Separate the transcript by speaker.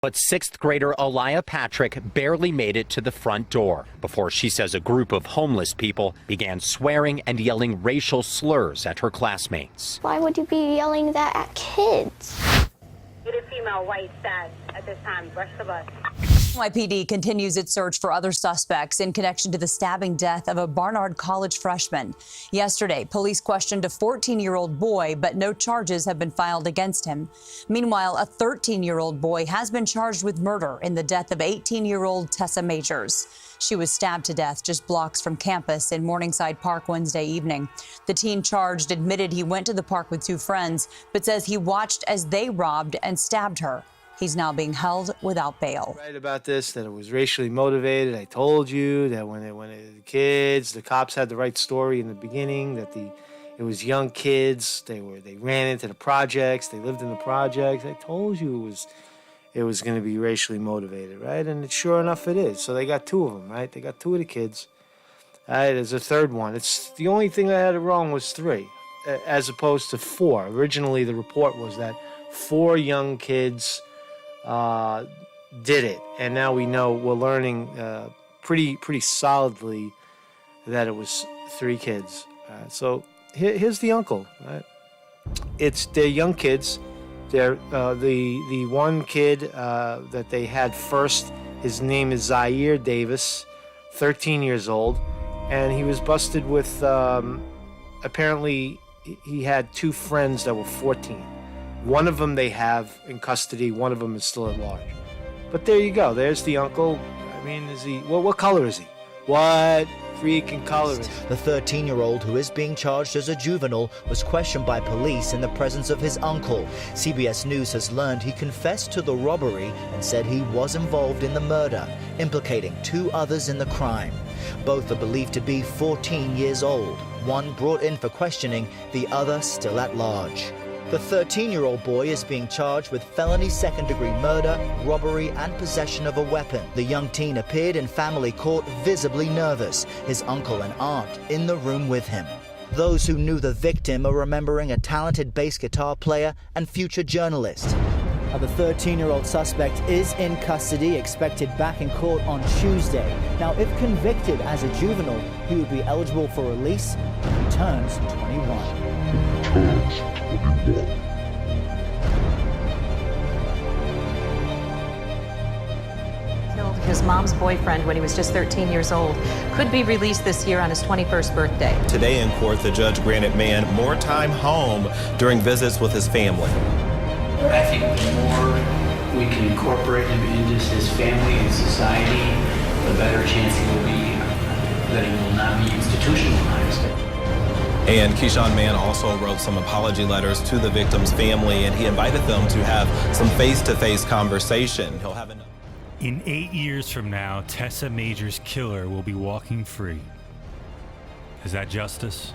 Speaker 1: But sixth grader Aliyah Patrick barely made it to the front door before she says a group of homeless people began swearing and yelling racial slurs at her classmates.
Speaker 2: Why would you be yelling that at kids?
Speaker 3: A female white said at this time, rush the bus.
Speaker 4: NYPD continues its search for other suspects in connection to the stabbing death of a Barnard College freshman. Yesterday, police questioned a 14-year-old boy, but no charges have been filed against him. Meanwhile, a 13-year-old boy has been charged with murder in the death of 18-year-old Tessa Majors. She was stabbed to death just blocks from campus in Morningside Park Wednesday evening. The teen charged admitted he went to the park with two friends, but says he watched as they robbed and stabbed her. He's now being held without bail.
Speaker 5: Right about this, that it was racially motivated. I told you that when the kids, the cops had the right story in the beginning, that it was young kids. They ran into the projects. They lived in the projects. I told you it was going to be racially motivated, right? And sure enough, it is. So they got two of them, right? They got two of the kids. All right, there's a third one. It's the only thing I had it wrong was 3, as opposed to 4. Originally, the report was that 4 young kids did it, and now we're learning pretty solidly that it was 3 kids. So here's the uncle. Right? They're young kids. They're the one kid that they had first. His name is Zaire Davis, 13 years old, and he was busted with apparently he had 2 friends that were 14. One of them they have in custody. One of them is still at large. But there you go. There's the uncle. I mean, is he? What color is he? What freaking color is he?
Speaker 6: The 13-year-old who is being charged as a juvenile was questioned by police in the presence of his uncle. CBS News has learned he confessed to the robbery and said he was involved in the murder, implicating 2 others in the crime. Both are believed to be 14 years old. One brought in for questioning, the other still at large. The 13-year-old boy is being charged with felony second-degree murder, robbery, and possession of a weapon. The young teen appeared in family court visibly nervous, his uncle and aunt in the room with him. Those who knew the victim are remembering a talented bass guitar player and future journalist.
Speaker 7: The 13-year-old suspect is in custody, expected back in court on Tuesday. Now, if convicted as a juvenile, he would be eligible for release when he turns 21.
Speaker 8: Killed his mom's boyfriend when he was just 13 years old. Could be released this year on his 21st birthday.
Speaker 9: Today in court, the judge granted Mann more time home during visits with his family.
Speaker 10: I think the more we can incorporate him into his family and society, the better chance he will be that he will not be institutionalized.
Speaker 9: And Keyshawn Mann also wrote some apology letters to the victim's family, and he invited them to have some face-to-face conversation. He'll have another.
Speaker 11: In 8 years from now, Tessa Majors' killer will be walking free. Is that justice?